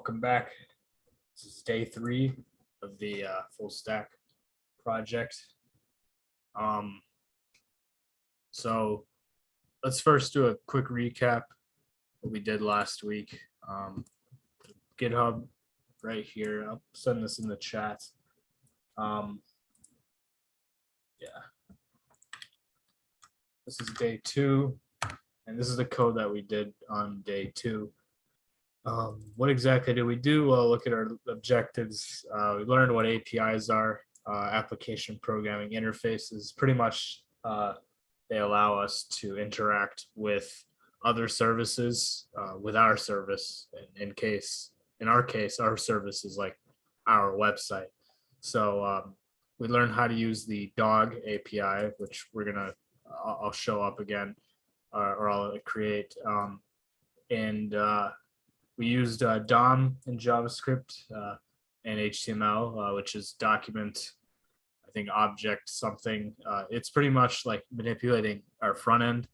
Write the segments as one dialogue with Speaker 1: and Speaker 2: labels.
Speaker 1: Welcome back. This is day 3 of the full stack project. So let's first do a quick recap what we did last week. GitHub right here. I'll send this in the chat. This is day 2, and this is the code that we did on day 2. What exactly did we do? Well, look at our objectives. We learned what APIs are, application programming interfaces. Pretty much they allow us to interact with other services with our service. In our case, our service is like our website. So we learned how to use the dog API, which I'll show up again, or I'll create. We used DOM in JavaScript and HTML, which is document, I think, object something. It's pretty much like manipulating our front end,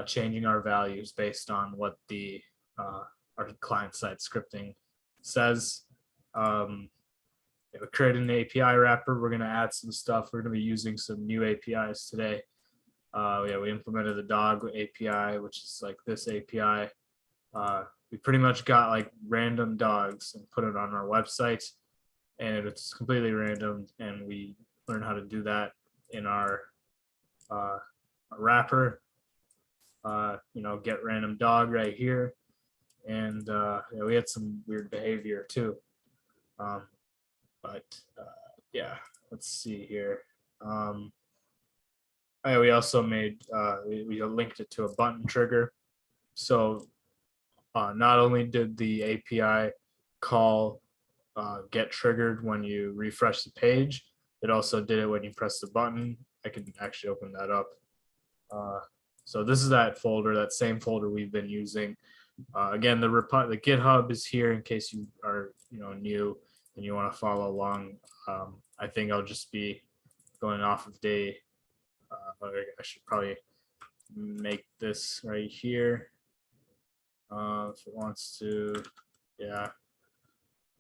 Speaker 1: changing our values based on what the our client-side scripting says. We created an API wrapper. We're going to add some stuff. We're going to be using some new APIs today. We implemented the dog API, which is like this API. We pretty much got like random dogs and put it on our website, and it's completely random, and we learned how to do that in our wrapper. Get random dog right here, and we had some weird behavior too. Let's see here. We also made we linked it to a button trigger. So not only did the API call get triggered when you refresh the page, it also did it when you press the button. I can actually open that up. So this is that folder, that same folder we've been using. Again, the GitHub is here in case you are new and you want to follow along. I think I'll just be going off of day. I should probably make this right here. If it wants to, I'm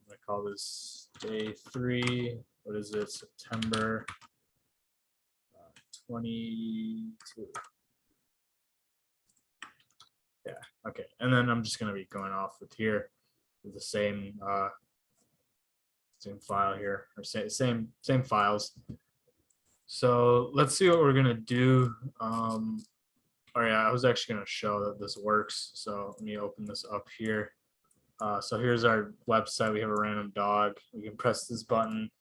Speaker 1: gonna call this day 3. What is it? September 22. Okay. And then I'm just gonna be going off with here with the same file here, or same files. So let's see what we're gonna do. I was actually going to show that this works. So let me open this up here. So here's our website. We have a random dog. We can press this button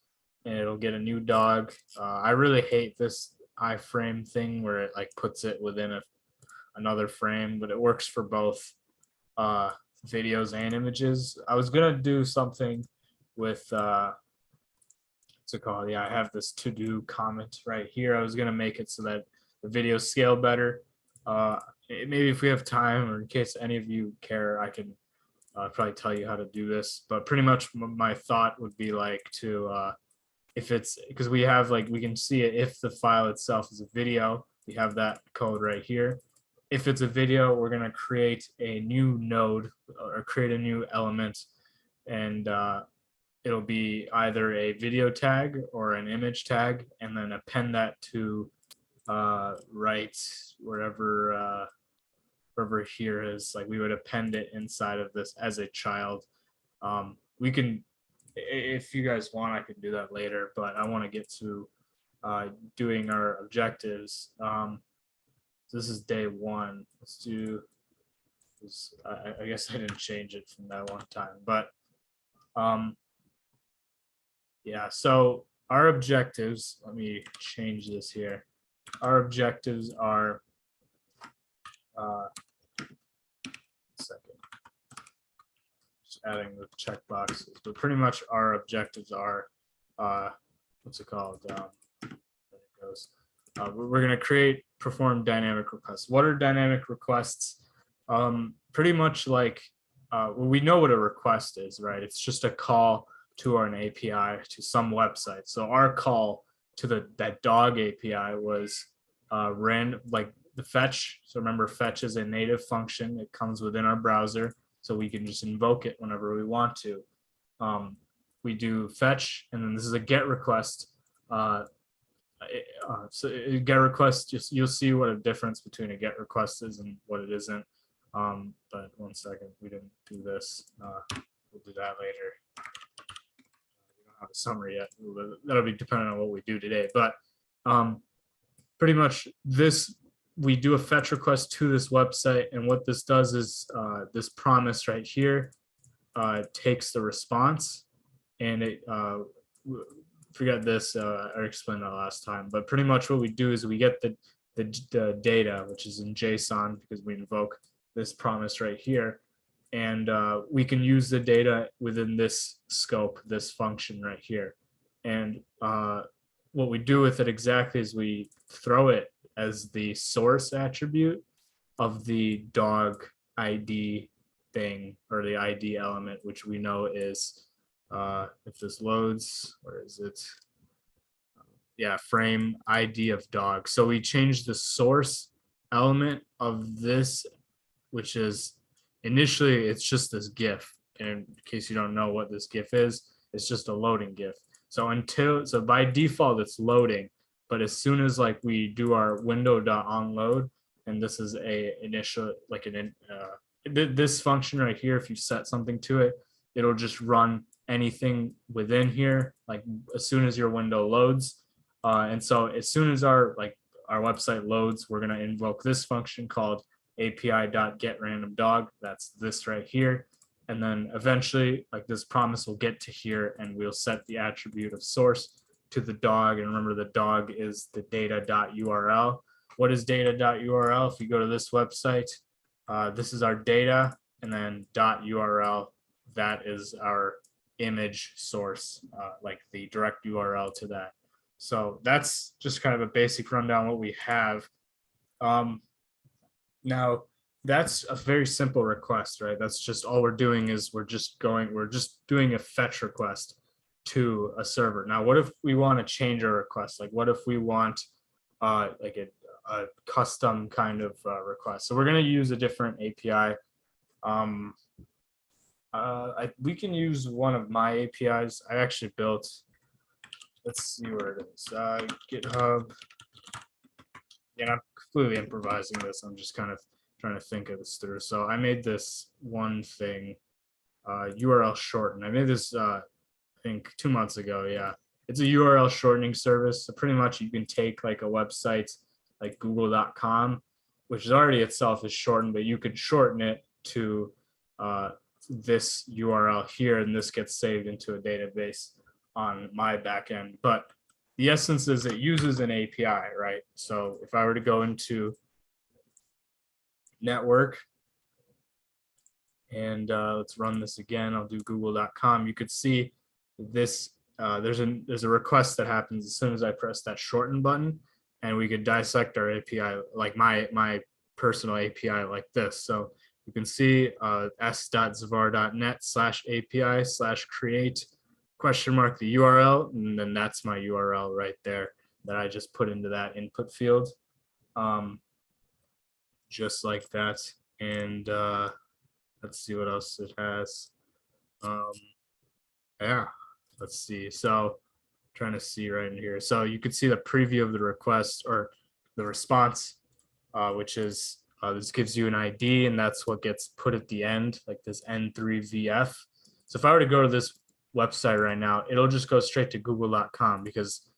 Speaker 1: and it'll get a new dog. I really hate this iframe thing where it like puts it within another frame, but it works for both videos and images. I was going to do something with what's it called? I have this to-do comment right here. I was going to make it so that the videos scale better. Maybe if we have time, or in case any of you care, I can probably tell you how to do this. But pretty much my thought would be like to, if it's, because we have like, we can see it if the file itself is a video, we have that code right here. If it's a video, we're going to create a new node or create a new element, and it'll be either a video tag or an image tag, and then append that to right wherever here is. Like, we would append it inside of this as a child. We can, if you guys want, I can do that later, but I want to get to doing our objectives. This is day 1. Let's do this. I guess I didn't change it from that one time, but so our objectives, let me change this here. Our objectives are, just adding the checkboxes, but pretty much our objectives are, what's it called? There it goes. We're going to perform dynamic requests. What are dynamic requests? Pretty much like, we know what a request is, right? It's just a call to an API to some website. So our call to that dog API was random, like the fetch. So remember, fetch is a native function. It comes within our browser. so we can just invoke it whenever we want to. We do fetch, and then this is a get request. So a get request, just you'll see what a difference between a get request is and what it isn't. But one second, we didn't do this. We'll do that later. We don't have a summary yet. That'll be dependent on what we do today. But pretty much this, we do a fetch request to this website, and what this does is this promise right here takes the response, and it forget this, I explained that last time, but pretty much what we do is we get the data, which is in JSON, because we invoke this promise right here, and we can use the data within this scope, this function right here. And what we do with it exactly is we throw it as the source attribute of the dog ID thing, or the ID element, which we know is, if this loads, where is it? Yeah, frame ID of dog. So we change the source element of this, which is initially it's just this GIF. And in case you don't know what this GIF is, it's just a loading GIF. So by default it's loading, but as soon as like we do our window.onload, and this is a initial, like this function right here, if you set something to it, it'll just run anything within here, like as soon as your window loads. And so as soon as our website loads, we're going to invoke this function called api.getRandomDog. That's this right here. And then eventually, like, this promise will get to here, and we'll set the attribute of source to the dog. And remember, the dog is the data.url. What is data.url? If you go to this website, this is our data, and then .url, that is our image source, like the direct URL to that. So that's just kind of a basic rundown what we have. Now that's a very simple request, right? That's just all we're doing is we're just doing a fetch request to a server. Now, what if we want to change our request? Like, what if we want like a custom kind of request? So we're going to use a different API. We can use one of my APIs. I actually built, let's see where it is, GitHub. And I'm completely improvising this. I'm just kind of trying to think of this through. So I made this one thing, URL shorten. I made this, I think 2 months ago. Yeah, it's a URL shortening service. So pretty much you can take like a website like google.com, which is already itself is shortened, but you could shorten it to this URL here, and this gets saved into a database on my backend. But the essence is it uses an API, right? So if I were to go into network and let's run this again, I'll do google.com. You could see this, there's a request that happens as soon as I press that shorten button, and we could dissect our API, like my personal API like this. So you can see s.zavaar.net/API/create the URL, and then that's my URL right there that I just put into that input field, just like that. And let's see what else it has. Yeah, let's see. So trying to see right in here. So you can see the preview of the request or the response, which is this gives you an ID, and that's what gets put at the end, like this N3VF. So if I were to go to this website right now, it'll just go straight to google.com because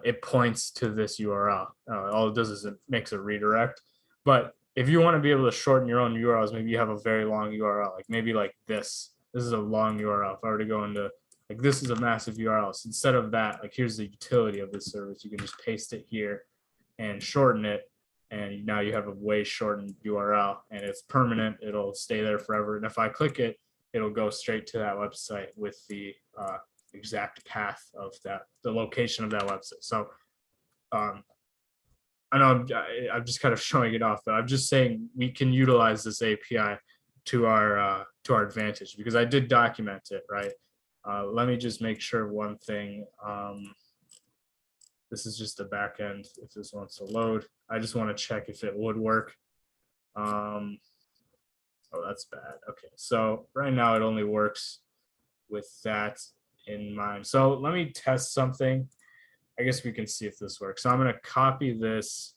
Speaker 1: it points to this URL. All it does is it makes a redirect. But if you want to be able to shorten your own URLs, maybe you have a very long URL, like maybe like this. This is a long URL. If I were to go into, like, this is a massive URL. So instead of that, like, here's the utility of this service. You can just paste it here and shorten it, and now you have a way shortened URL, and it's permanent. It'll stay there forever. And if I click it, it'll go straight to that website with the exact path of the location of that website. So I know I'm just kind of showing it off, but I'm just saying we can utilize this API to our advantage, because I did document it, right? Let me just make sure one thing. This is just a backend. If this wants to load, I just want to check if it would work. Oh, that's bad. Okay, so right now it only works with that in mind. So let me test something. I guess we can see if this works. So I'm going to copy this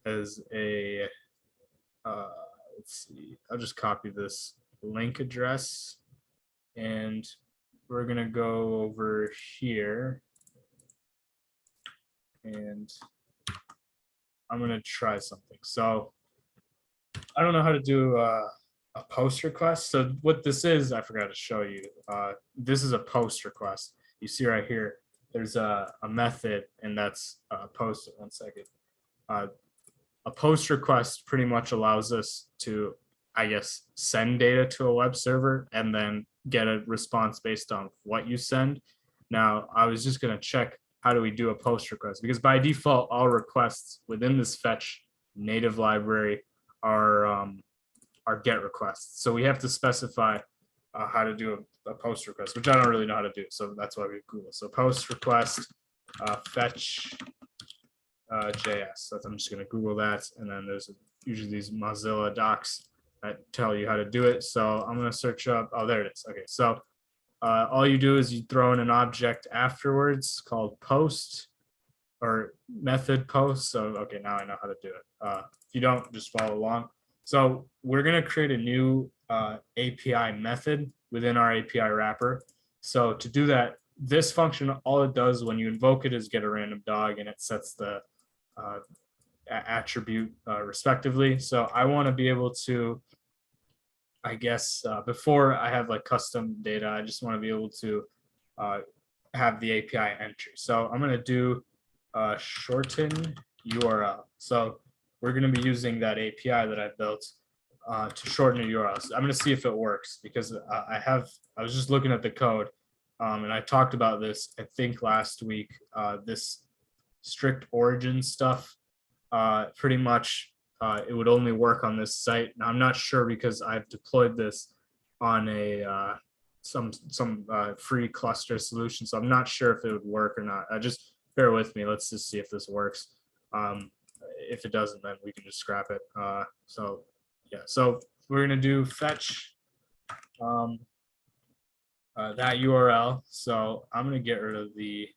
Speaker 1: as a, let's see, I'll just copy this link address, and we're going to go over here, and I'm going to try something. So I don't know how to do a post request. So what this is, I forgot to show you. This is a post request. You see right here, there's a method, and that's post. One second. A post request pretty much allows us to, I guess, send data to a web server and then get a response based on what you send. Now, I was just going to check how do we do a post request, because by default, all requests within this fetch native library are GET requests. So we have to specify how to do a post request, which I don't really know how to do. So that's why we Google. So post request fetch JS. So I'm just going to Google that. And then there's usually these Mozilla docs that tell you how to do it. So I'm going to search up. Oh, there it is. Okay. So all you do is you throw in an object afterwards called post or method post. So, okay, now I know how to do it. If you don't, just follow along. So we're going to create a new API method within our API wrapper. So to do that, this function, all it does when you invoke it is get a random dog, and it sets the attribute respectively. So I want to be able to, I guess, before I have like custom data, I just want to be able to have the API entry. So I'm going to do shorten URL. So we're going to be using that API that I built to shorten a URL. So I'm going to see if it works, because I was just looking at the code, and I talked about this, I think last week, this strict origin stuff. Pretty much it would only work on this site. Now, I'm not sure, because I've deployed this on a some free cluster solution, so I'm not sure if it would work or not. Just bear with me. Let's just see if this works. If it doesn't, then we can just scrap it. So yeah, so we're gonna do fetch that URL. So I'm gonna get rid of the,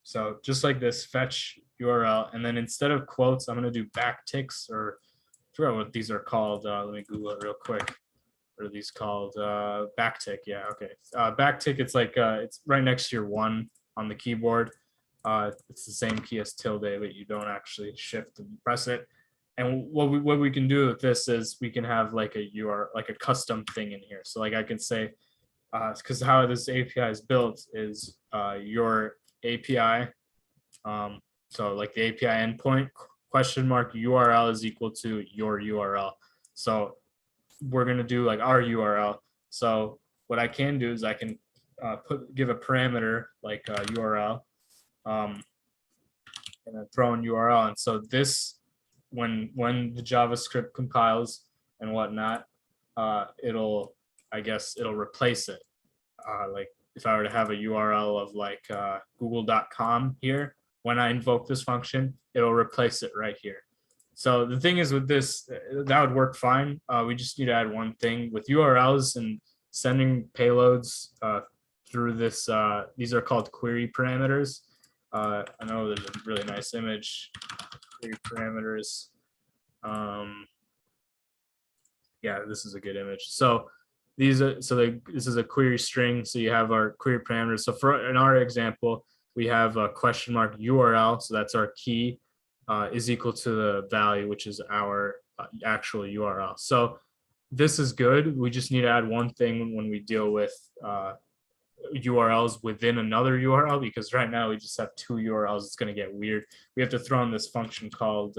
Speaker 1: so just like this, fetch URL, and then instead of quotes, I'm gonna do backticks, or I forgot what these are called. Let me Google it real quick. What are these called? Backtick. Yeah, okay. Backtick, it's like it's right next to your 1 on the keyboard. It's the same key as tilde, but you don't actually shift and press it. And what we can do with this is we can have like a URL, like a custom thing in here. So like I can say, because how this API is built is your API. So like the API endpoint question mark URL is equal to your URL. So we're going to do like our URL. So what I can do is I can give a parameter like URL, and then throw in URL. And so this, when the JavaScript compiles and whatnot, it'll replace it. Like if I were to have a URL of like google.com here, when I invoke this function, it'll replace it right here. So the thing is with this, that would work fine. We just need to add one thing with URLs and sending payloads through this. These are called query parameters. I know there's a really nice image. Query parameters. Yeah, this is a good image. So these are this is a query string. So you have our query parameters. So for in our example, we have a question mark URL. So that's our key. Is equal to the value, which is our actual URL. So this is good. We just need to add one thing when we deal with URLs within another URL, because right now we just have 2 URLs. It's going to get weird. We have to throw in this function called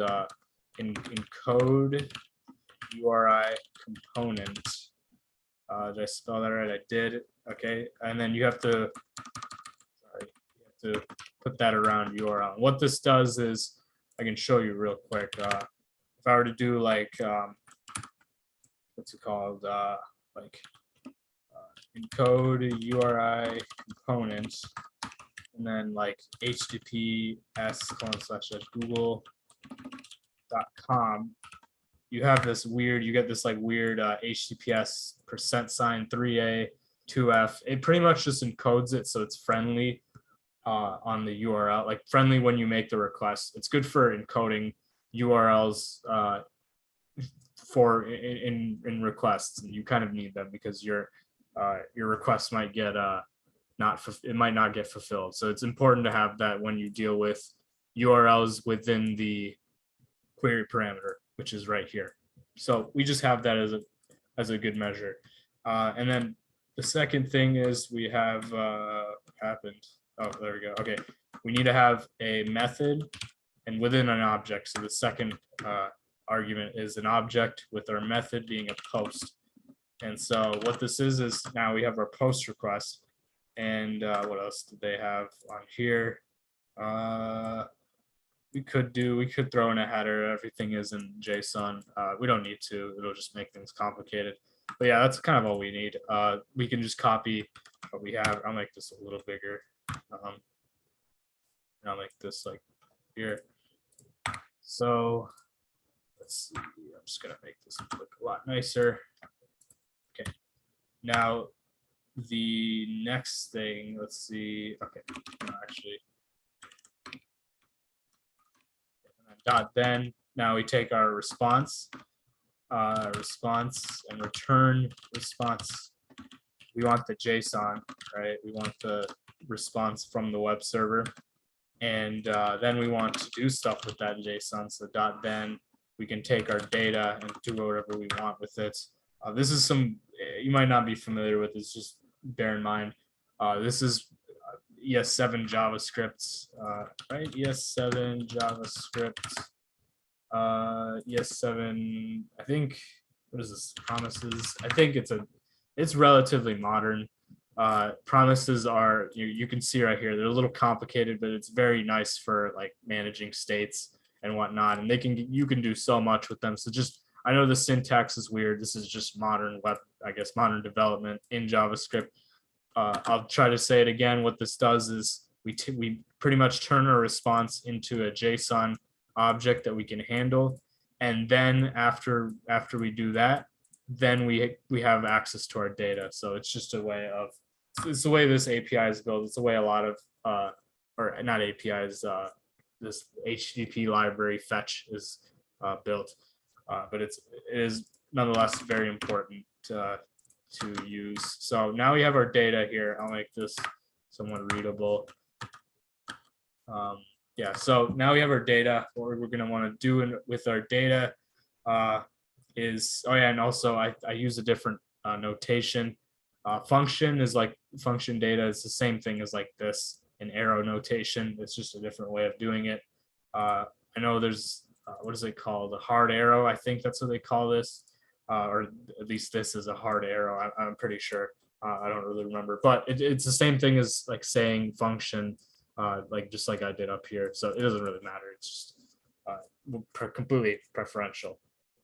Speaker 1: encode URI component. Did I spell that right? I did. Okay. And then you have to, put that around URL. What this does is, I can show you real quick. If I were to do like, what's it called? Like encode URI components, and then like https:// google.com. you have this weird, you get this like weird HTTPS %3A 2F. It pretty much just encodes it so it's friendly on the URL, like friendly when you make the request. It's good for encoding URLs for in requests, and you kind of need them because your request might get it might not get fulfilled. So it's important to have that when you deal with URLs within the query parameter, which is right here. So we just have that as a good measure. And then the second thing is we have happened. Oh, there we go. Okay, we need to have a method and within an object. So the second argument is an object with our method being a post. And so what this is now we have our post request. And what else did they have on here? We could throw in a header. Everything is in JSON. We don't need to. It'll just make things complicated. But yeah, that's kind of all we need. We can just copy what we have. I'll make this a little bigger. And I'll make this like here. So let's see. I'm just gonna make this look a lot nicer. Okay. Now the next thing, let's see. Okay, no, actually. Then now we take our response and return response. We want the JSON, right? We want the response from the web server, and then we want to do stuff with that JSON. So then we can take our data and do whatever we want with it. This is some you might not be familiar with. It's just bear in mind. This is ES7 JavaScript, right? ES7 JavaScript, ES7. I think what is this? Promises. I think it's relatively modern. Promises are you can see right here. They're a little complicated, but it's very nice for like managing states and whatnot. And you can do so much with them. So just I know the syntax is weird. This is just modern web, I guess, modern development in JavaScript. I'll try to say it again. What this does is we pretty much turn our response into a JSON object that we can handle, and then after we do that, then we have access to our data. So it's just a way of it's the way this API is built. It's the way a lot of or not APIs. This HTTP library fetch is built, but it is nonetheless very important to use. So now we have our data here. I'll make this somewhat readable. Yeah, so now we have our data. What we're going to want to do with our data is, oh yeah, and also I use a different notation. Function is like function data. It's the same thing as like this, an arrow notation. It's just a different way of doing it. I know there's, what is it called? A hard arrow. I think that's what they call this. Or at least this is a hard arrow. I'm pretty sure. I don't really remember, but it's the same thing as like saying function, like just like I did up here. So it doesn't really matter. It's just completely preferential.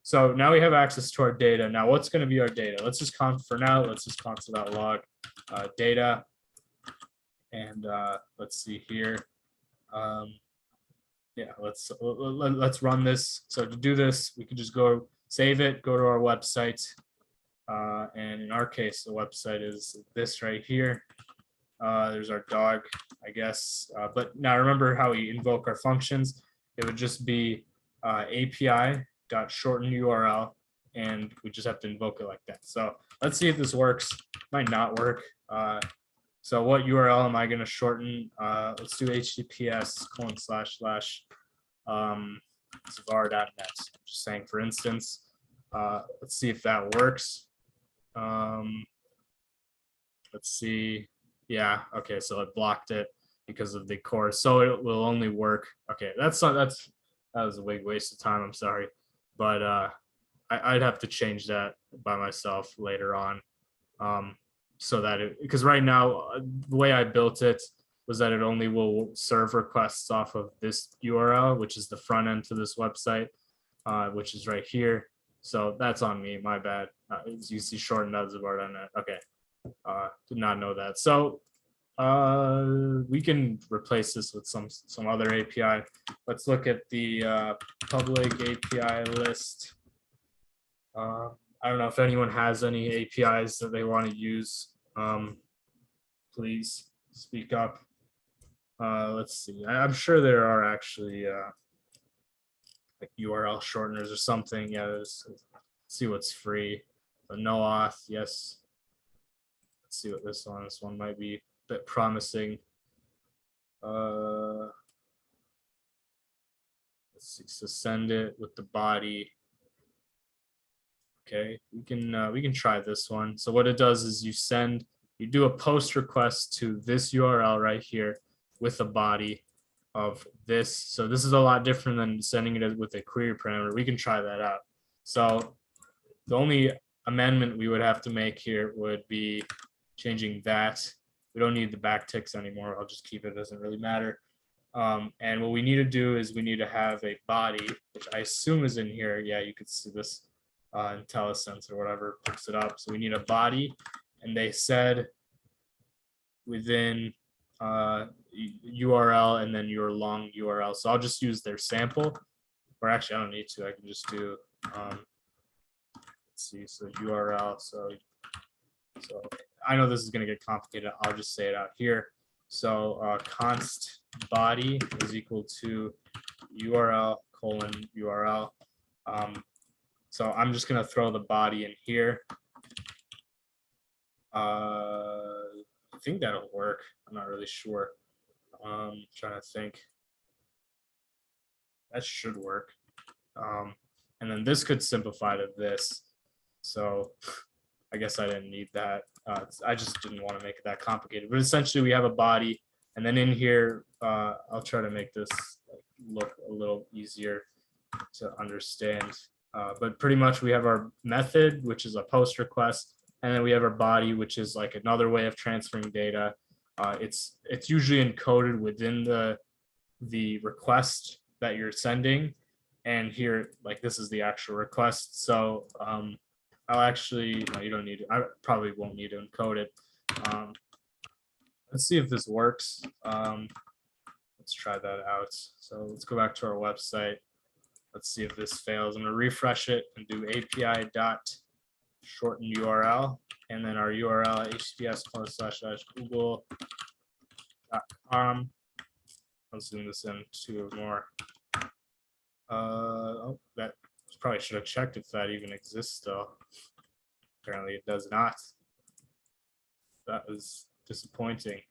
Speaker 1: So now we have access to our data. Now what's going to be our data? Let's just for now. Let's just console.log data, and let's see here. Yeah, let's run this. So to do this, we can just go save it, go to our website, and in our case, the website is this right here. There's our dog, I guess. But now remember how we invoke our functions. It would just be API.shorten URL, and we just have to invoke it like that. So let's see if this works. Might not work. So what URL am I going to shorten? Let's do https:// Zavaar.net. I'm just saying, for instance. Let's see if that works. Let's see. Yeah, okay, so it blocked it because of the course. So it will only work. Okay, that was a big waste of time. I'm sorry, but I'd have to change that by myself later on. So that because right now the way I built it was that it only will serve requests off of this URL, which is the front end to this website, which is right here. So that's on me, my bad. You see shortened out Zavaar.net. Okay, did not know that. So we can replace this with some other API. Let's look at the public API list. I don't know if anyone has any APIs that they want to use. Please speak up. Let's see. I'm sure there are actually like URL shorteners or something. Yeah, let's see what's free. But no auth, yes. Let's see what this one. This one might be a bit promising. Let's see. So send it with the body. Okay, we can try this one. So what it does is you do a post request to this URL right here with a body of this. So this is a lot different than sending it with a query parameter. We can try that out. So the only amendment we would have to make here would be changing that. We don't need the backticks anymore. I'll just keep it. It doesn't really matter. And what we need to do is we need to have a body, which I assume is in here. Yeah, you could see this IntelliSense or whatever picks it up. So we need a body, and they said within URL and then your long URL. So I'll just use their sample, or actually I don't need to. I can just do let's see. So URL. So I know this is going to get complicated. I'll just say it out here. So const body is equal to URL : URL. So I'm just going to throw the body in here. I think that'll work. I'm not really sure. Trying to think. That should work. And then this could simplify to this. So I guess I didn't need that. I just didn't want to make it that complicated. But essentially, we have a body, and then in here, I'll try to make this look a little easier to understand. But pretty much, we have our method, which is a post request, and then we have our body, which is like another way of transferring data. It's usually encoded within the request that you're sending, and here, like this is the actual request. So I'll actually, no, you don't need to, I probably won't need to encode it. Let's see if this works. Let's try that out. So let's go back to our website. Let's see if this fails. I'm gonna refresh it and do API dot shorten URL, and then our URL https://google.com. I'll zoom this in to more. Oh, that probably should have checked if that even exists still. Apparently it does not. That was disappointing.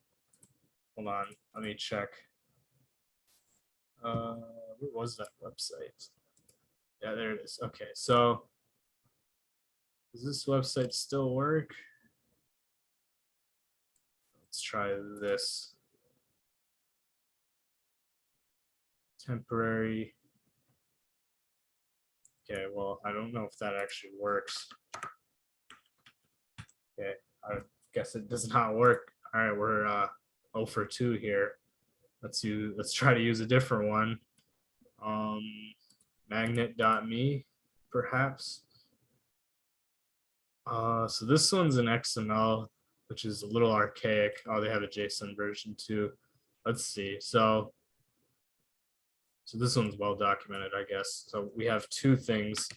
Speaker 1: Hold on, let me check. Where was that website? Yeah, there it is. Okay, so does this website still work? Let's try this. Temporary. Okay, well, I don't know if that actually works. Okay, I guess it does not work. All right, we're 0 for 2 here. Let's try to use a different one. Magnet.me, perhaps. So this one's an XML, which is a little archaic. Oh, they have a JSON version too. Let's see. So this one's well documented, I guess. So we have two things: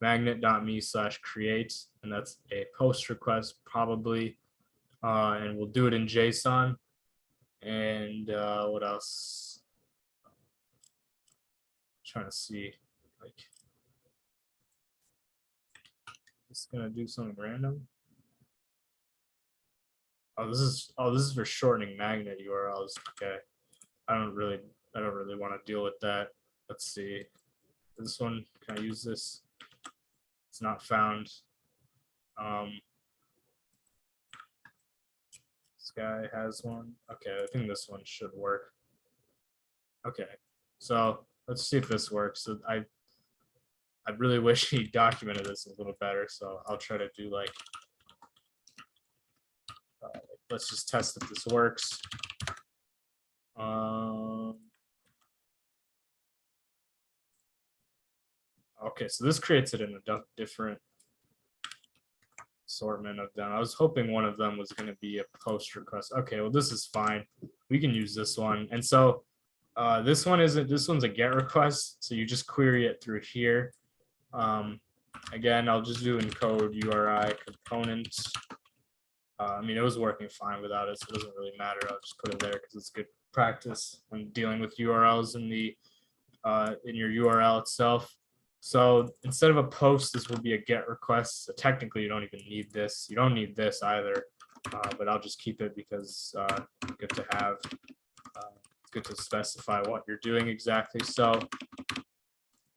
Speaker 1: magnet.me/create, and that's a post request probably, and we'll do it in JSON. And what else? I'm trying to see, like, just gonna do something random. Oh, this is for shortening magnet URLs. Okay, I don't really want to deal with that. Let's see. This one, can I use this? It's not found. This guy has one. Okay, I think this one should work. Okay, so let's see if this works. So I really wish he documented this a little better. So I'll try to do like, let's just test if this works. Okay, so this creates it in a different assortment of them. I was hoping one of them was going to be a post request. Okay, well, this is fine. We can use this one. And so this one's a GET request. So you just query it through here. again, I'll just do encode URI component. I mean, it was working fine without it, so it doesn't really matter. I'll just put it there because it's good practice when dealing with URLs in the in your URL itself. So instead of a post, this will be a get request. So technically, you don't even need this. You don't need this either, but I'll just keep it because good to have. It's good to specify what you're doing exactly. So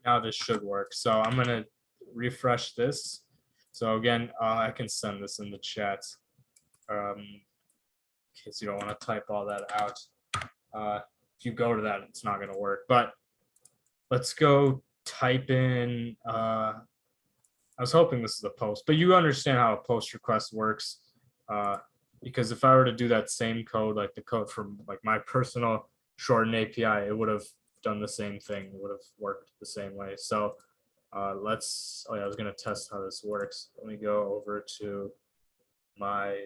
Speaker 1: now this should work. So I'm gonna refresh this. So again, I can send this in the chat in case you don't want to type all that out. If you go to that, it's not going to work. But let's go type in. I was hoping this is a post, but you understand how a post request works. Because if I were to do that same code, like the code from like my personal shorten API, it would have done the same thing. It would have worked the same way. So let's. Oh yeah, I was going to test how this works. Let me go over to my.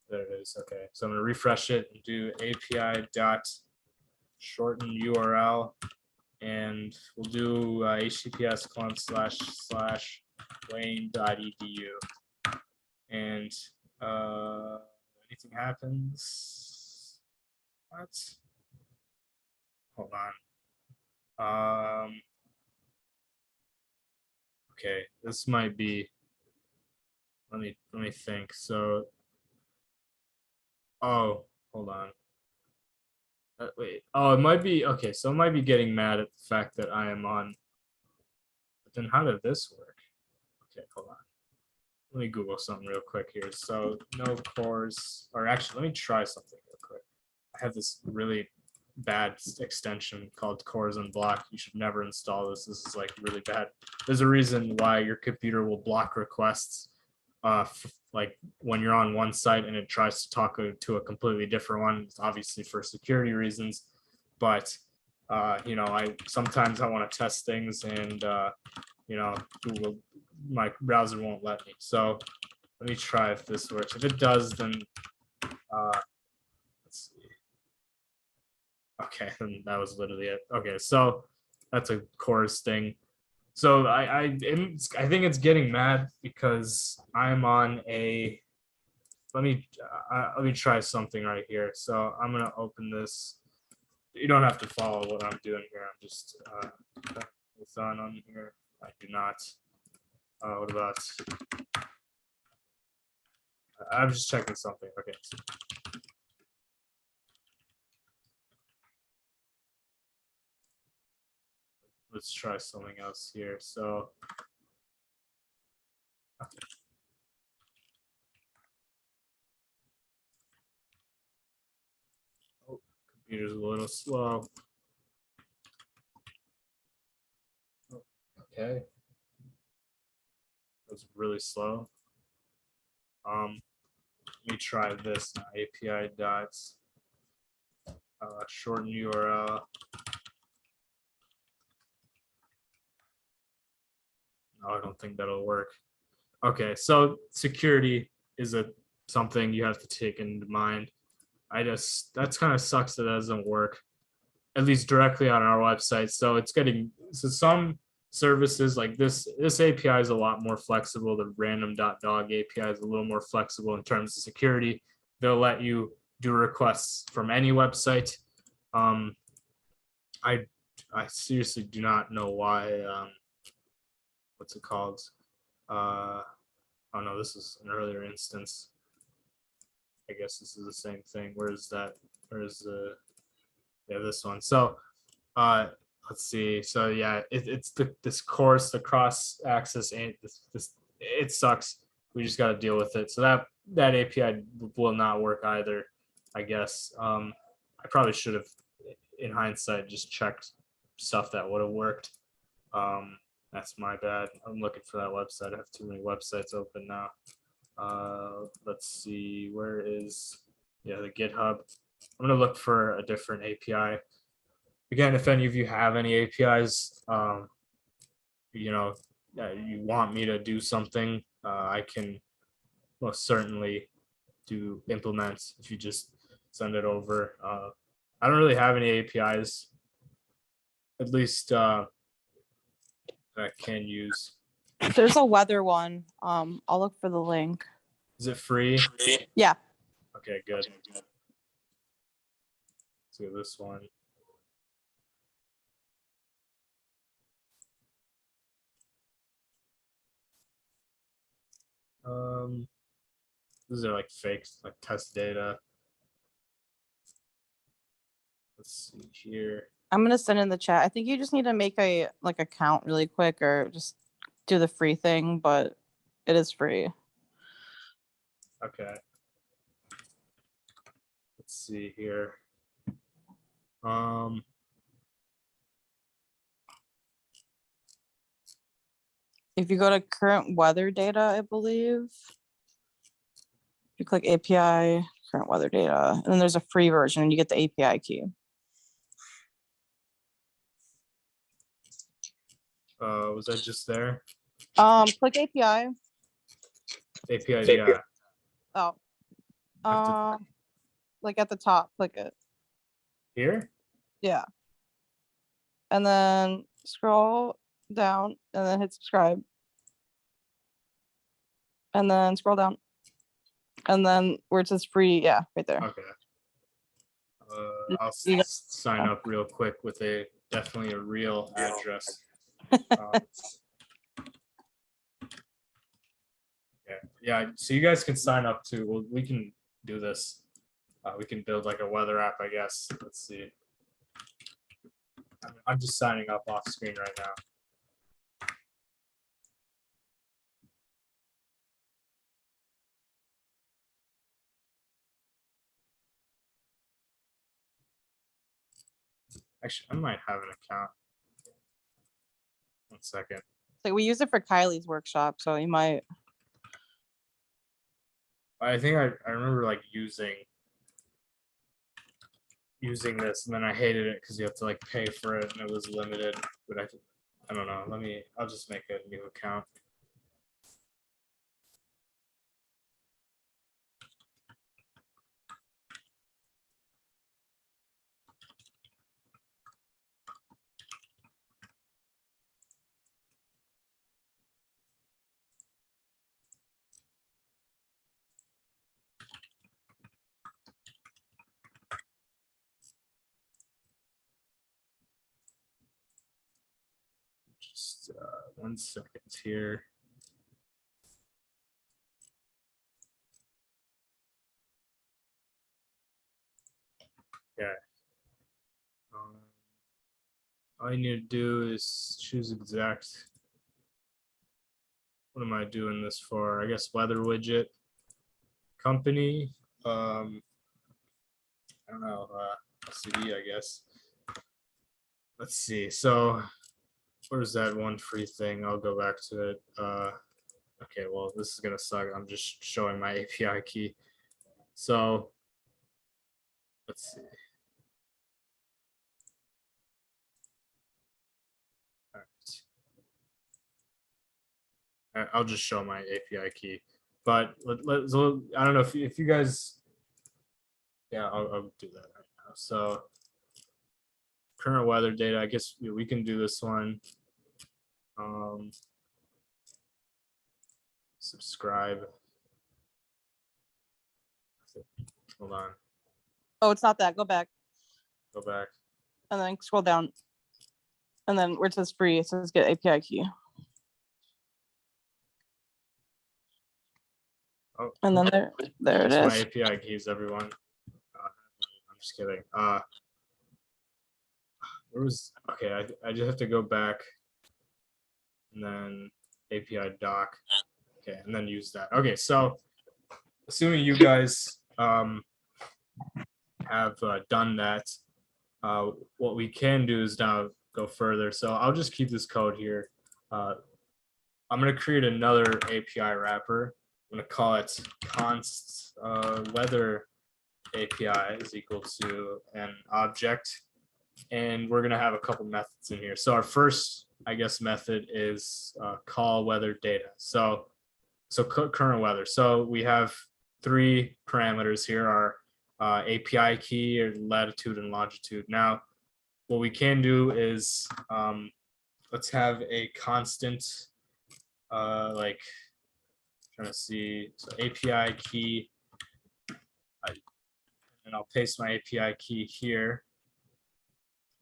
Speaker 1: There it is. Okay, so I'm going to refresh it and do API dot shorten URL, and we'll do https //wayne.edu. And anything happens? What? Hold on. Okay, this might be. Let me think. So. Oh, hold on. Wait. Oh, it might be okay. So it might be getting mad at the fact that I am on. But then how did this work? Okay, hold on. Let me Google something real quick here. So no cores, or actually, let me try something real quick. I have this really bad extension called cores unblock. You should never install this. This is like really bad. There's a reason why your computer will block requests like when you're on one site and it tries to talk to a completely different one. It's obviously for security reasons, but you know, sometimes I want to test things, and you know, Google, my browser won't let me. So let me try if this works. If it does, then let's see. Okay, and that was literally it. Okay, so that's a chorus thing. So I think it's getting mad because I'm on a. Let me try something right here. So I'm gonna open this. You don't have to follow what I'm doing here. I'm just it's on here. I do not. What about? I'm just checking something. Okay. Let's try something else here. So. Okay. Oh, computer's a little slow. Okay. That's really slow. Let me try this now. API dots shorten URL. No, I don't think that'll work. Okay, so security is something you have to take into mind. That's kind of sucks that doesn't work, at least directly on our website. So it's getting, so some services like this API is a lot more flexible. The random.dog API is a little more flexible in terms of security. They'll let you do requests from any website. I seriously do not know why. What's it called? Oh no, this is an earlier instance. I guess this is the same thing. Where is that? Where is the? Yeah, this one. So let's see. So yeah, it's this course, the cross access, and this it sucks. We just got to deal with it. So that API will not work either, I guess. I probably should have, in hindsight, just checked stuff that would have worked. That's my bad. I'm looking for that website. I have too many websites open now. Let's see, where is, yeah, the GitHub. I'm gonna look for a different API. Again, if any of you have any APIs, you know, you want me to do something, I can most certainly implement if you just send it over. I don't really have any APIs, at least that I can use?
Speaker 2: There's a weather one. I'll look for the link.
Speaker 1: Is it free?
Speaker 2: Yeah.
Speaker 1: Okay, good. Let's do this one. These are like fakes, like test data. Let's see here.
Speaker 2: I'm gonna send in the chat. I think you just need to make a account really quick, or just do the free thing, but it is free.
Speaker 1: Okay. Let's see here.
Speaker 2: If you go to current weather data, I believe, you click API, current weather data, and then there's a free version and you get the API key.
Speaker 1: Was that just there?
Speaker 2: Click API.
Speaker 1: API, yeah.
Speaker 2: Oh. Like at the top, click it.
Speaker 1: Here?
Speaker 2: Yeah. And then scroll down and then hit subscribe. And then scroll down. And then where it says free, yeah, right there.
Speaker 1: Okay. I'll sign up real quick with definitely a real address. Yeah. So you guys can sign up too. Well, we can do this. We can build like a weather app, I guess. Let's see. I'm just signing up off screen right now. Actually, I might have an account. 1 second.
Speaker 2: Like we use it for Kylie's workshop, so you might.
Speaker 1: I think I remember like using this, and then I hated it because you have to like pay for it, and it was limited. But I don't know. I'll just make a new account. Just 1 second here. Okay. All I need to do is choose exact. What am I doing this for? I guess weather widget. Company. I don't know. CD, I guess. Let's see. So where's that one free thing? I'll go back to it. Okay, well, this is gonna suck. I'm just showing my API key. So let's see. All right. I'll just show my API key. But so I don't know if you guys, yeah, I'll do that right now. So current weather data, I guess we can do this one. Subscribe. Hold on.
Speaker 2: Oh, it's not that. Go back.
Speaker 1: Go back.
Speaker 2: And then scroll down. And then where it says free, it says get API key.
Speaker 1: Oh,
Speaker 2: and then there it is.
Speaker 1: My API keys, everyone. I'm just kidding. Where was, okay, I just have to go back and then API doc. Okay, and then use that. Okay, so assuming you guys have done that, what we can do is now go further. So I'll just keep this code here. I'm going to create another API wrapper. I'm going to call it const weather API is equal to an object. And we're going to have a couple methods in here. So our first, I guess, method is call weather data. So current weather. So we have 3 parameters here, our API key, or latitude and longitude. Now, what we can do is let's have a constant, like, trying to see, so API key, and I'll paste my API key here.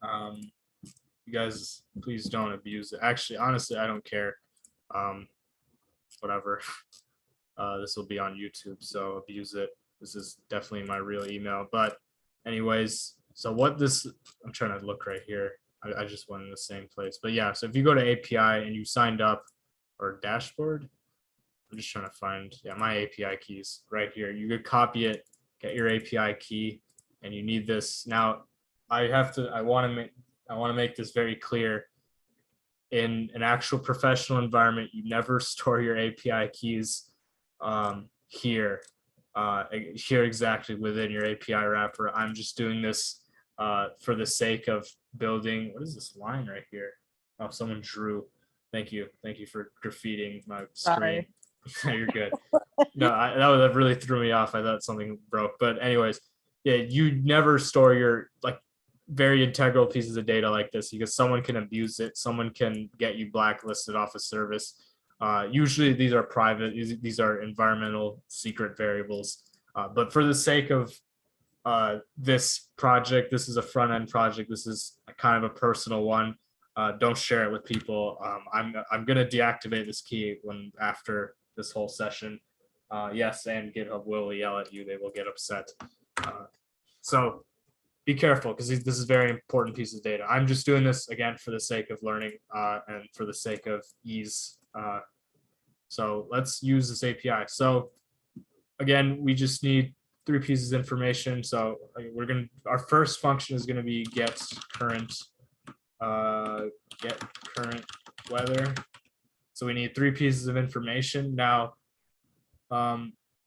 Speaker 1: You guys, please don't abuse it. Actually, honestly, I don't care. Whatever. This will be on YouTube, so abuse it. This is definitely my real email. But anyways, so what this, I'm trying to look right here. I just went in the same place. But yeah, so if you go to API and you signed up, or dashboard, I'm just trying to find, yeah, my API keys right here. You could copy it, get your API key, and you need this. Now, I want to make this very clear. In an actual professional environment, you never store your API keys here exactly within your API wrapper. I'm just doing this for the sake of building. What is this line right here? Oh, someone drew. Thank you for graffitiing my screen. You're good. No, that really threw me off. I thought something broke. But anyways, yeah, you never store your like very integral pieces of data like this because someone can abuse it. Someone can get you blacklisted off a service. Usually these are private. These are environmental secret variables. But for the sake of this project, this is a front end project. This is kind of a personal one. Don't share it with people. I'm gonna deactivate this key after this whole session. Yes, and GitHub will yell at you. They will get upset. So be careful because this is very important piece of data. I'm just doing this again for the sake of learning and for the sake of ease. So let's use this API. So again, we just need 3 pieces of information. So our first function is gonna be get current weather. So we need 3 pieces of information. Now,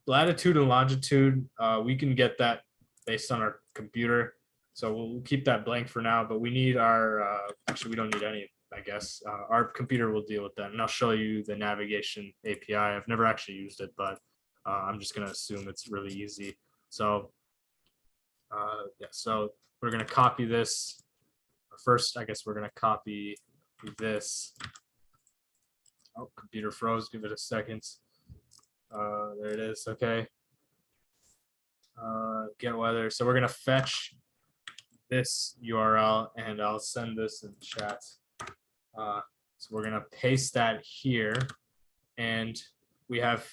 Speaker 1: latitude and longitude, we can get that based on our computer. So we'll keep that blank for now, but we need our, actually we don't need any, I guess. Our computer will deal with that. And I'll show you the navigation API. I've never actually used it, but I'm just gonna assume it's really easy. So yeah, so we're gonna copy this. First, I guess we're gonna copy this. Oh, computer froze, give it a second. There it is, okay. Get weather. So we're gonna fetch this URL and I'll send this in chat. So we're gonna paste that here and we have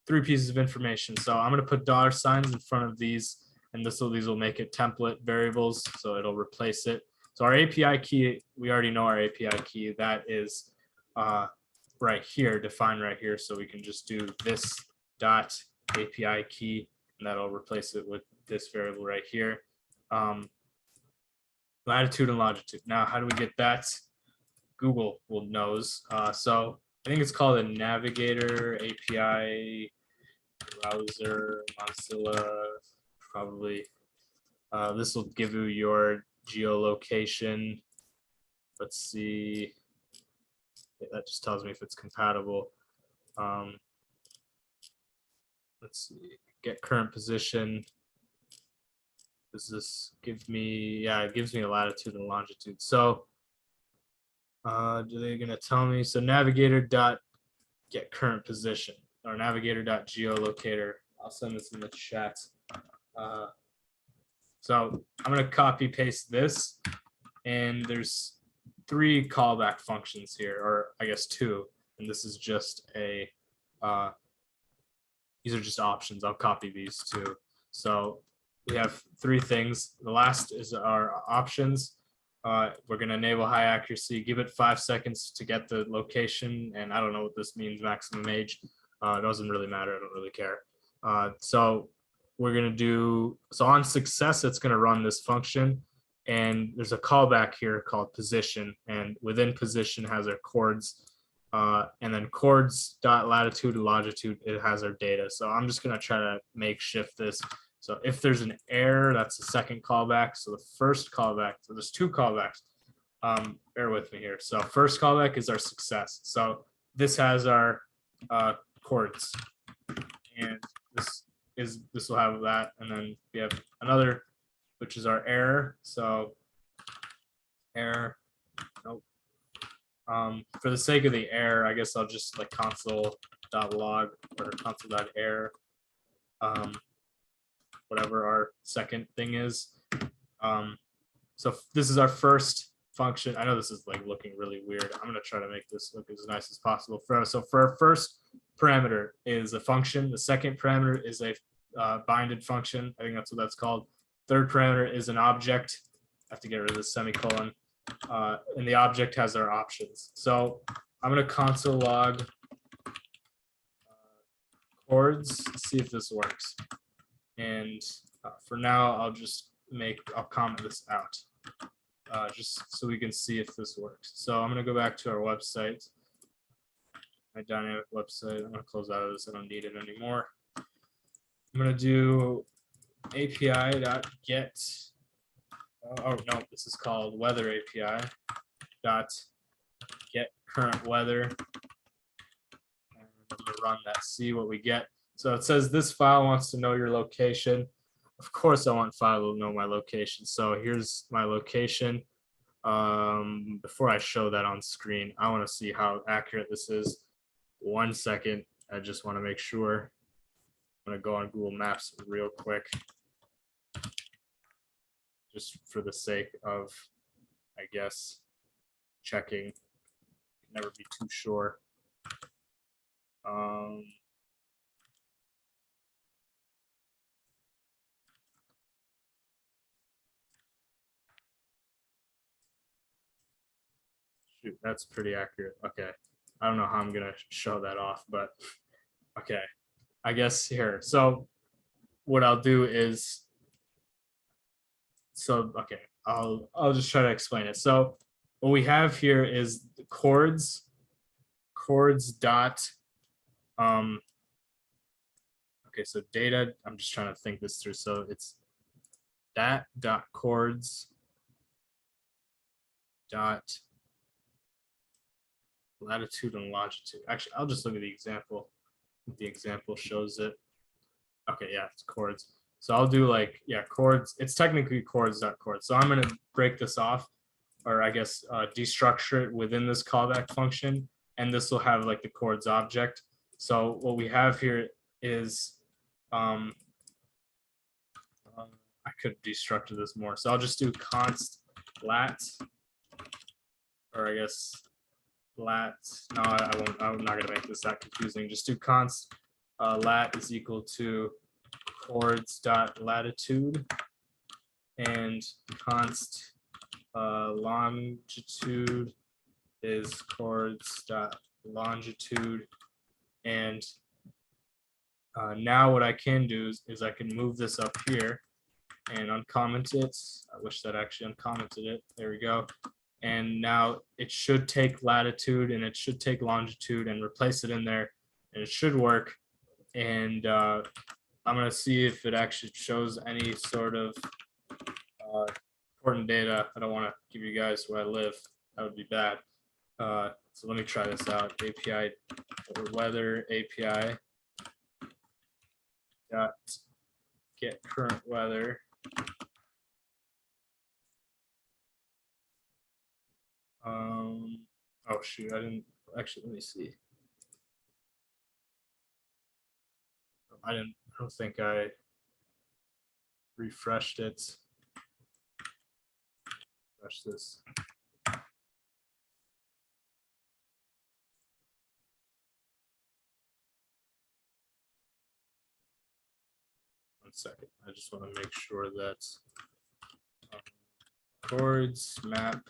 Speaker 1: 3 pieces of information. So I'm gonna put $signs in front of these and these will make it template variables. So it'll replace it. So our API key, we already know our API key. That is right here, defined right here. So we can just do this dot API key and that'll replace it with this variable right here. Latitude and longitude. Now, how do we get that? Google knows. So I think it's called a Navigator API browser, Mozilla, probably. This will give you your geolocation. Let's see. That just tells me if it's compatible. Let's see. Get current position. Does this give me? Yeah, it gives me a latitude and longitude. So they're gonna tell me. So navigator dot get current position or navigator dot geolocator. I'll send this in the chat. So I'm gonna copy paste this, and there's 3 callback functions here, or I guess 2, and this is just a. These are just options. I'll copy these 2. So we have 3 things. The last is our options. We're going to enable high accuracy, give it 5 seconds to get the location. And I don't know what this means, maximum age. It doesn't really matter. I don't really care. So we're going to do, so on success, it's going to run this function. And there's a callback here called position. And within position has our chords. And then chords dot latitude and longitude, it has our data. So I'm just going to try to makeshift this. So if there's an error, that's the second callback. So the first callback, so there's 2 callbacks. Bear with me here. So first callback is our success. So this has our chords, and this will have that. And then we have another, which is our error. So error, nope. For the sake of the error, I guess I'll just like console.log or console.error, whatever our second thing is. So this is our first function. I know this is like looking really weird. I'm gonna try to make this look as nice as possible. So for our first parameter is a function. The second parameter is a binded function. I think that's what that's called. Third parameter is an object. I have to get rid of the semicolon. And the object has our options. So I'm going to console log chords, see if this works. And for now, I'll comment this out just so we can see if this works. So I'm going to go back to our website, my dynamic website. I'm going to close out of this. I don't need it anymore. I'm going to do API.get. Oh no, this is called weather API dot get current weather. And I'm going to run that, see what we get. So it says this file wants to know your location. Of course, I want file to know my location. So here's my location. Before I show that on screen, I want to see how accurate this is. 1 second. I just want to make sure. I'm going to go on Google Maps real quick, just for the sake of, I guess, checking. Never be too sure. Shoot, that's pretty accurate. Okay. I don't know how I'm gonna show that off, but okay. I guess here. So what I'll do is, okay, I'll just try to explain it. So what we have here is the chords dot okay, so data, I'm just trying to think this through. So it's that dot chords dot latitude and longitude. Actually, I'll just look at the example. The example shows it. Okay, yeah, it's chords. So I'll do like, yeah, chords. It's technically chords.chords. So I'm going to break this off, or I guess destructure it within this callback function. And this will have like the chords object. So what we have here is, I could destructure this more. So I'll just do const lat, or I guess lat. No, I won't. I'm not going to make this that confusing. Just do const lat is equal to chords.latitude and const longitude is chords.longitude. And now what I can do is I can move this up here and uncomment it. I wish that actually uncommented it. There we go. And now it should take latitude and it should take longitude and replace it in there, and it should work. And I'm going to see if it actually shows any sort of important data. I don't want to give you guys where I live. That would be bad. So let me try this out. API or weather API dot get current weather. Oh shoot, I didn't actually, let me see. I don't think I refreshed it. Refresh this. 1 second. I just want to make sure that chords map.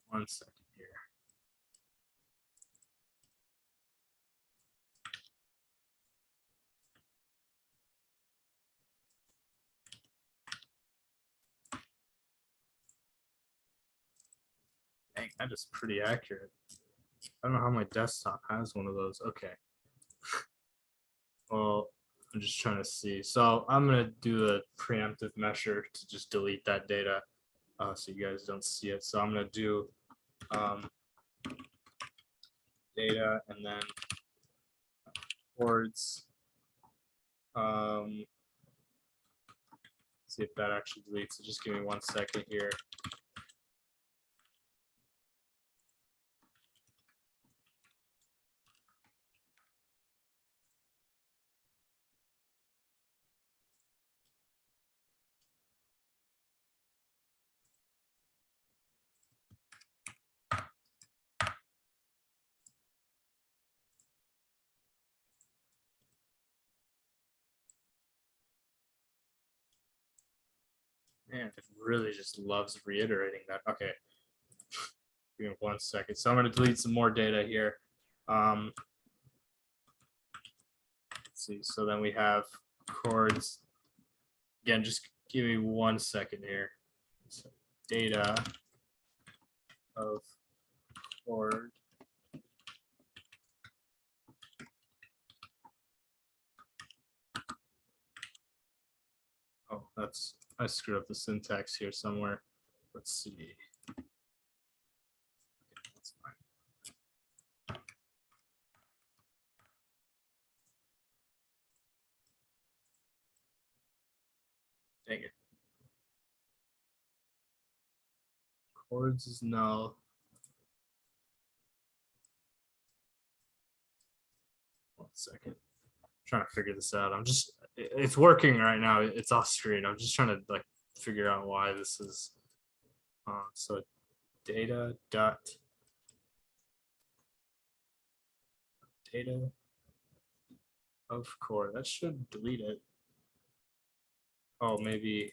Speaker 1: 1 second here. Dang, that is pretty accurate. I don't know how my desktop has one of those. Okay. Well, I'm just trying to see. So I'm going to do a preemptive measure to just delete that data so you guys don't see it. So I'm going to do data and then chords. See if that actually deletes. So just give me 1 second here. Man, it really just loves reiterating that. Okay. Give me 1 second. So I'm going to delete some more data here. Let's see. So then we have chords. Again, just give me 1 second here. So data of chord. Oh, I screwed up the syntax here somewhere. Let's see. Okay, that's fine. Dang it. Chords is null. One second. I'm trying to figure this out. It's working right now. It's off screen. I'm just trying to like figure out why this is. So data of chord. That should delete it. Oh, maybe.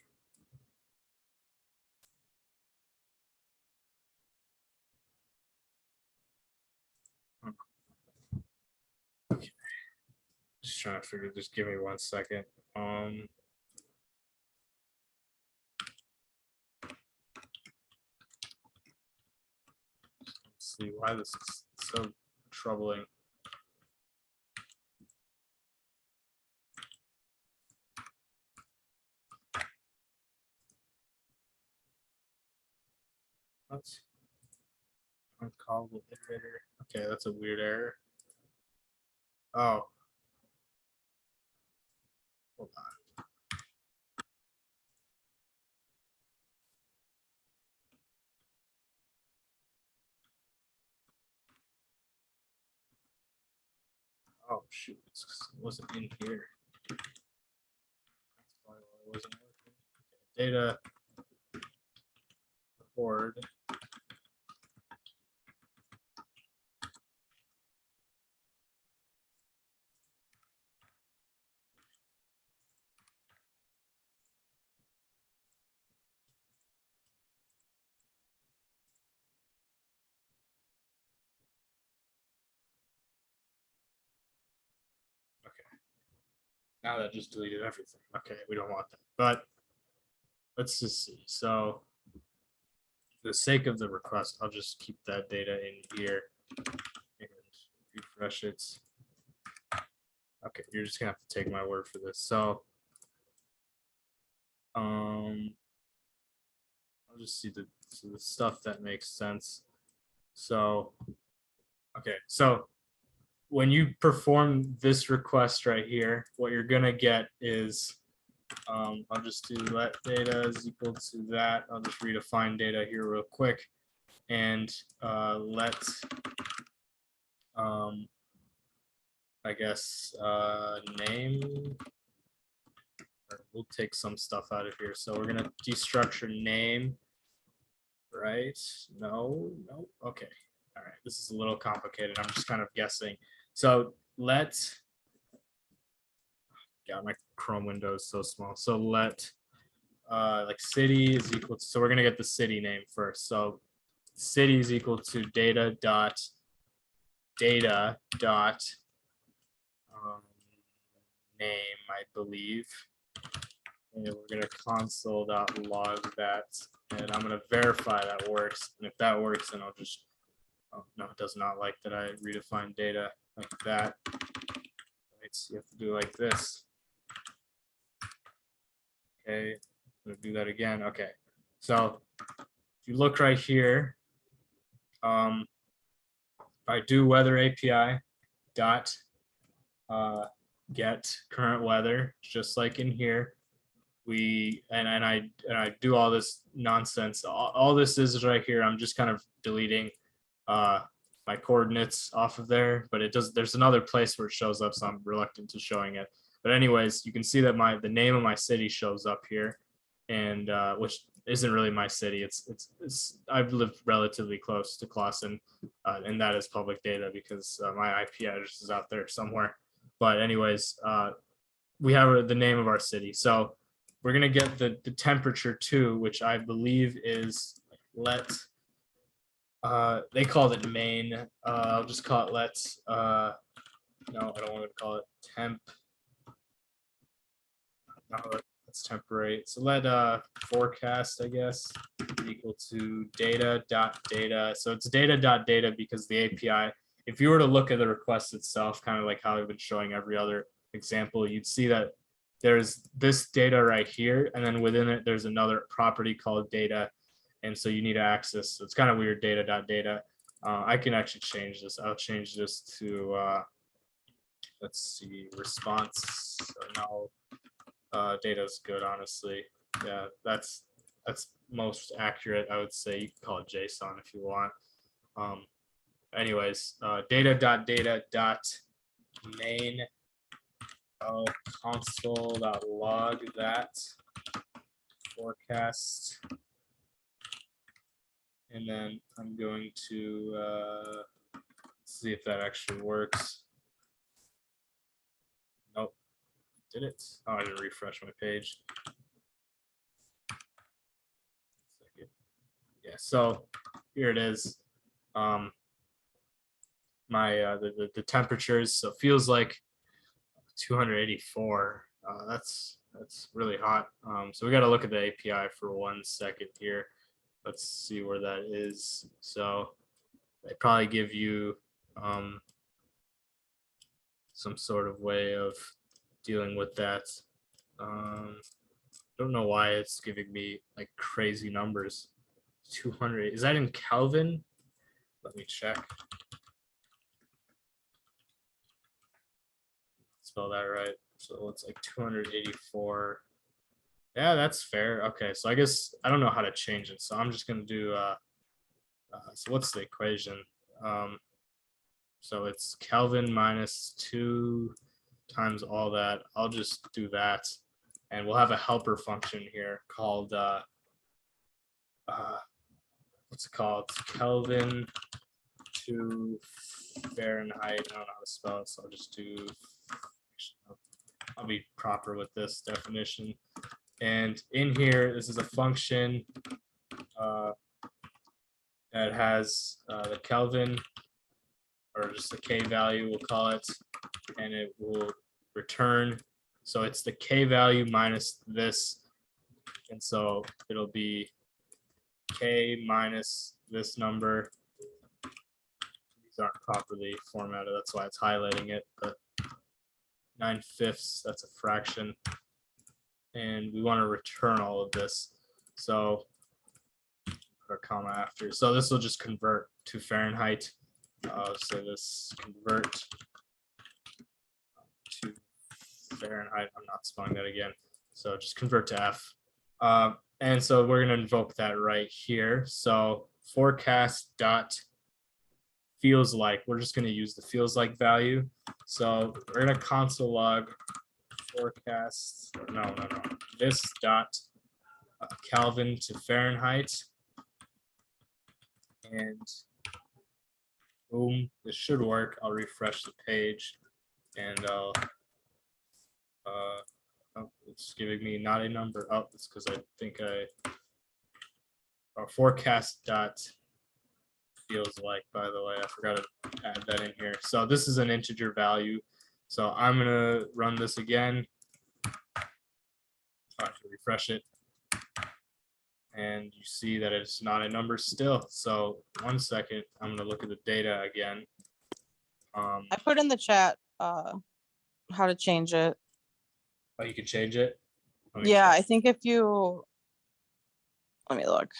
Speaker 1: Okay. Just trying to figure. Just give me 1 second. Let's see why this is so troubling. That's uncallable iterator. Okay, that's a weird error. Oh. Hold on. Oh shoot, it wasn't in here. That's probably why it wasn't working. Okay, data chord. Now that just deleted everything. Okay, we don't want that. But let's just see. So for the sake of the request, I'll just keep that data in here and refresh it. Okay, you're just gonna have to take my word for this. So I'll just see the stuff that makes sense. So okay, so when you perform this request right here, what you're gonna get is I'll just do let data is equal to that. I'll just redefine data here real quick and let I guess name. We'll take some stuff out of here. So we're gonna destructure name, right? No. Okay. All right. This is a little complicated. I'm just kind of guessing. So let. Yeah, my Chrome window is so small. So let like city is equal to, so we're gonna get the city name first. So city is equal to data dot name, I believe. And we're gonna console.log that, and I'm gonna verify that works. And if that works, then I'll just, oh no, it does not like that I redefine data like that. Right, so you have to do it like this. Okay, I'm gonna do that again. Okay, so if you look right here, if I do weather API dot get current weather, just like in here, and I do all this nonsense. All this is right here. I'm just kind of deleting my coordinates off of there, but it does. There's another place where it shows up, so I'm reluctant to showing it. But anyways, you can see that the name of my city shows up here, and which isn't really my city. It's I've lived relatively close to Clausen, and that is public data because my IP address is out there somewhere. But anyways, we have the name of our city. So we're gonna get the temperature too, which I believe is let. They called it main. I'll just call it let. No, I don't want to call it temp. No, that's temporary. So let forecast, I guess, equal to data.data. So it's data.data because the API, if you were to look at the request itself, kind of like how I've been showing every other example, you'd see that there's this data right here, and then within it, there's another property called data. And so you need to access, so it's kind of weird, data.data. I can actually change this. I'll change this to, let's see, response. So now data is good, honestly. Yeah, that's most accurate, I would say. You can call it JSON if you want. Anyways, data.data.main console.log that forecast. And then I'm going to see if that actually works. Nope. Did it? Oh, I didn't refresh my page. Yeah, so here it is. The temperatures, so it feels like 284. That's really hot. So we got to look at the API for 1 second here. Let's see where that is. So they probably give you some sort of way of dealing with that. Don't know why it's giving me like crazy numbers. 200. Is that in Kelvin? Let me check. Spell that right. So it's like 284. Yeah, that's fair. Okay, so I guess I don't know how to change it. So I'm just gonna do. So what's the equation? So it's Kelvin minus 2 times all that. I'll just do that, and we'll have a helper function here called what's it called? Kelvin to Fahrenheit. I don't know how to spell it, so I'll just do. I'll be proper with this definition. And in here, this is a function that has the Kelvin, or just the K value, we'll call it, and it will return. So it's the K value minus this. And so it'll be K minus this number. These aren't properly formatted. That's why it's highlighting it. But 9/5, that's a fraction. And we want to return all of this. So put a comma after. So this will just convert to Fahrenheit. So this convert to Fahrenheit. I'm not spelling that again. So just convert to F. And so we're going to invoke that right here. So forecast dot feels like, we're just going to use the feels like value. So we're going to console log forecast. No. This dot Kelvin to Fahrenheit. And boom, this should work. I'll refresh the page, and I'll oh, it's giving me not a number. Oh, it's because I think forecast dot feels like, by the way, I forgot to add that in here. So this is an integer value. So I'm gonna run this again. I have to refresh it. And you see that it's not a number still. So 1 second, I'm going to look at the data again.
Speaker 2: I put in the chat how to change it.
Speaker 1: Oh, you can change it?
Speaker 2: Yeah, check. I think if you, let me look.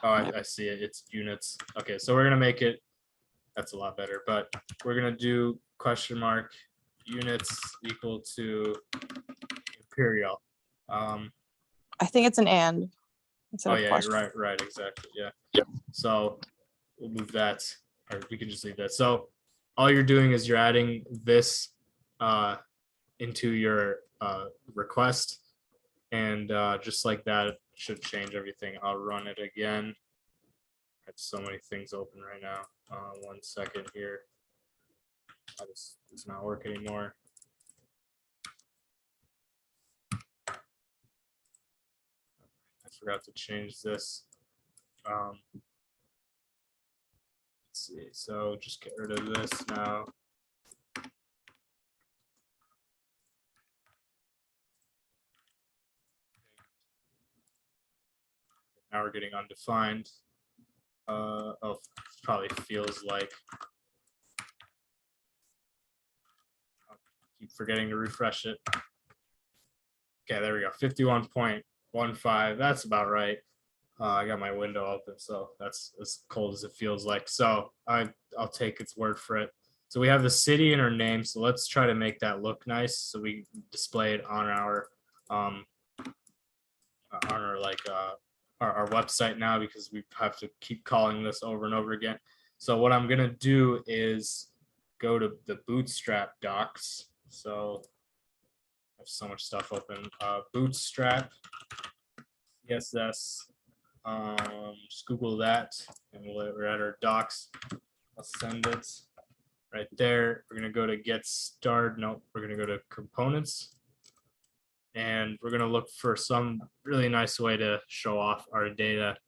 Speaker 1: Oh, I see it. It's units. Okay, so we're going to make it, that's a lot better, but we're going to do question mark units equal to imperial.
Speaker 2: I think it's an and.
Speaker 1: Oh yeah, you're right, exactly. Yeah. Yep. So we'll move that, or we can just leave that. So all you're doing is you're adding this into your request, and just like that, it should change everything. I'll run it again. I have so many things open right now. 1 second here. It's not work anymore. forgot to change this. Let's see. So just get rid of this now. Now we're getting undefined. Oh, probably feels like. I'll keep forgetting to refresh it. Okay, there we go. 51.15. That's about right. I got my window open, so that's as cold as it feels like. So I'll take its word for it. So we have the city in our name. So let's try to make that look nice. So we display it on our our website now, because we have to keep calling this over and over again. So what I'm gonna do is go to the Bootstrap docs. So I have so much stuff open. Bootstrap CSS. Just Google that, and we're at our docs. I'll send it right there. We're gonna go to get started. No, we're gonna go to components, and we're gonna look for some really nice way to show off our data.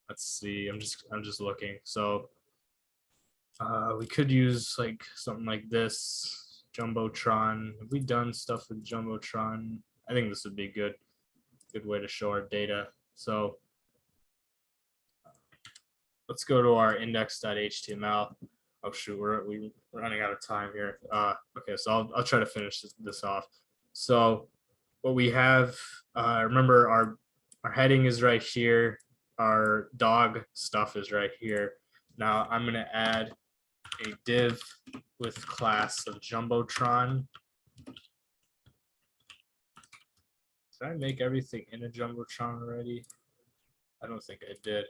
Speaker 1: Let's see. I'm just looking. So we could use like something like this, Jumbotron. Have we done stuff with Jumbotron? I think this would be good way to show our data. So let's go to our index.html. Oh shoot, we're running out of time here. Okay, so I'll try to finish this off. So what we have, remember our heading is right here. Our dog stuff is right here. Now I'm gonna add a div with class of Jumbotron. Did I make everything in a Jumbotron already? I don't think I did,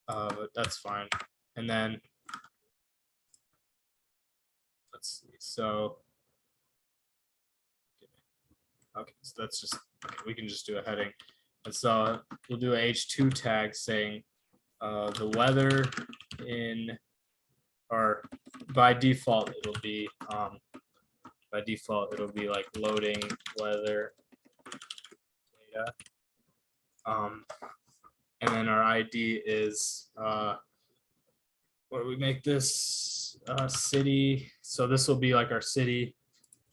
Speaker 1: but that's fine. And then let's see. So okay, so that's just okay, we can just do a heading. And so we'll do a h2 tag saying the weather in, or by default it'll be like loading weather data. And then our ID is what do we make this city? So this will be like our city,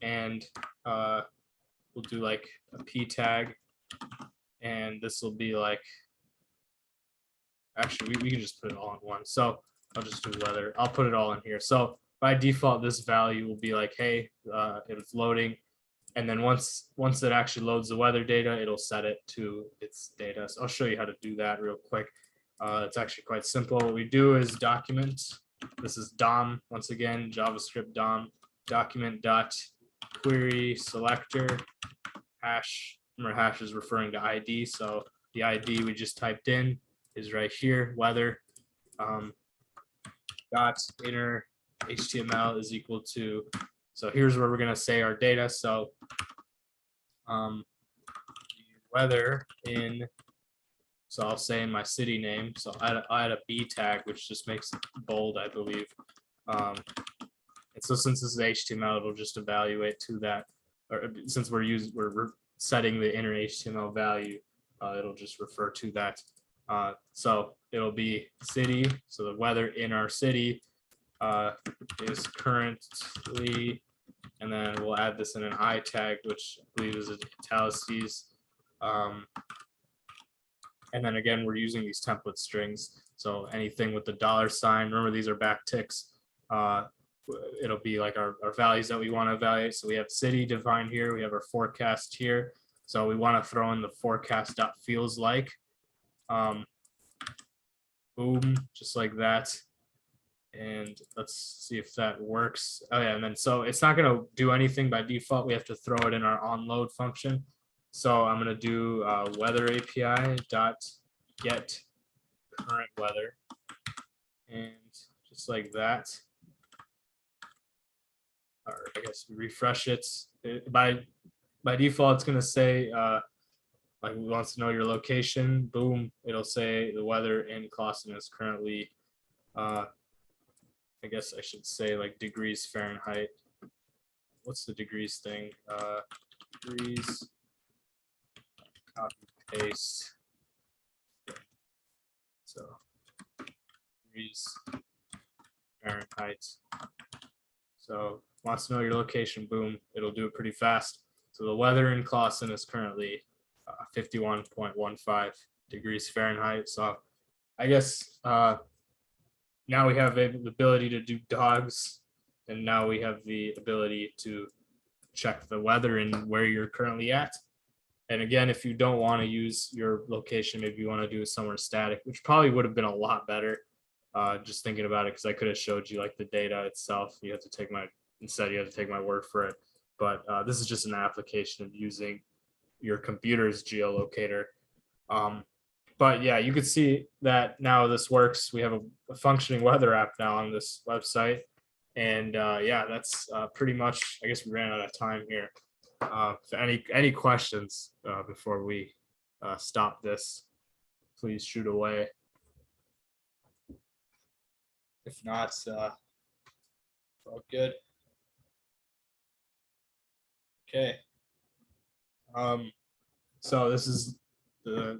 Speaker 1: and we'll do like a p tag, and this will be like, actually we can just put it all in one. So I'll just do weather. I'll put it all in here. So by default, this value will be like, hey, it's loading. And then once it actually loads the weather data, it'll set it to its data. So I'll show you how to do that real quick. It's actually quite simple. What we do is document. This is DOM, once again, JavaScript DOM, document dot query selector hash. Remember, hash is referring to ID. So the ID we just typed in is right here, weather. Dot inner HTML is equal to, so here's where we're going to say our data. So weather in, so I'll say in my city name. So I add a B tag, which just makes it bold, I believe. And so since this is HTML, it'll just evaluate to that, or since we're setting the inner HTML value, it'll just refer to that. So it'll be city. So the weather in our city is currently, and then we'll add this in an I tag, which I believe is italics. And then again, we're using these template strings. So anything with the $sign, remember these are backticks. It'll be like our values that we want to evaluate. So we have city defined here. We have our forecast here. So we want to throw in the forecast.feels like. Boom, just like that. And let's see if that works. Oh yeah, and then so it's not going to do anything by default. We have to throw it in our onload function. So I'm going to do weather API dot get current weather, and just like that. Or I guess we refresh it. By default, it's going to say like we wants to know your location. Boom, it'll say the weather in Clawson is currently I guess I should say like degrees Fahrenheit. What's the degrees thing? Degrees copy paste. So degrees Fahrenheit. So wants to know your location, boom, it'll do it pretty fast. So the weather in Clawson is currently 51.15 degrees Fahrenheit. So I guess now we have the ability to do dogs, and now we have the ability to check the weather and where you're currently at. And again, if you don't want to use your location, maybe you want to do it somewhere static, which probably would have been a lot better. Just thinking about it, because I could have showed you like the data itself. You have to take my instead you have to take my word for it. But this is just an application of using your computer's geolocator. But yeah, you could see that now this works. We have a functioning weather app now on this website. And yeah, that's pretty much, I guess we ran out of time here. So any questions before we stop this, please shoot away. If not, all good. Okay. So this is the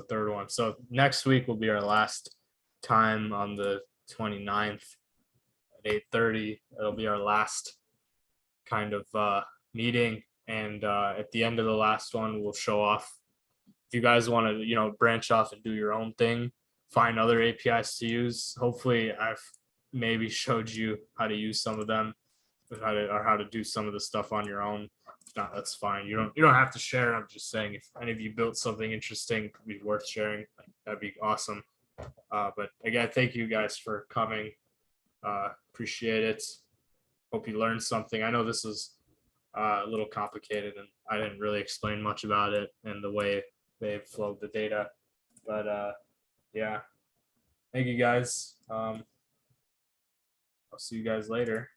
Speaker 1: third one. So next week will be our last time on the 29th at 8:30. It'll be our last kind of meeting, and at the end of the last one, we'll show off. If you guys want to, branch off and do your own thing, find other APIs to use. Hopefully, I've maybe showed you how to use some of them, or how to do some of the stuff on your own. If not, that's fine. You don't have to share. I'm just saying, if any of you built something interesting, could be worth sharing. That'd be awesome. But again, thank you guys for coming. Appreciate it. Hope you learned something. I know this is a little complicated, and I didn't really explain much about it and the way they flowed the data. But yeah, thank you guys. I'll see you guys later.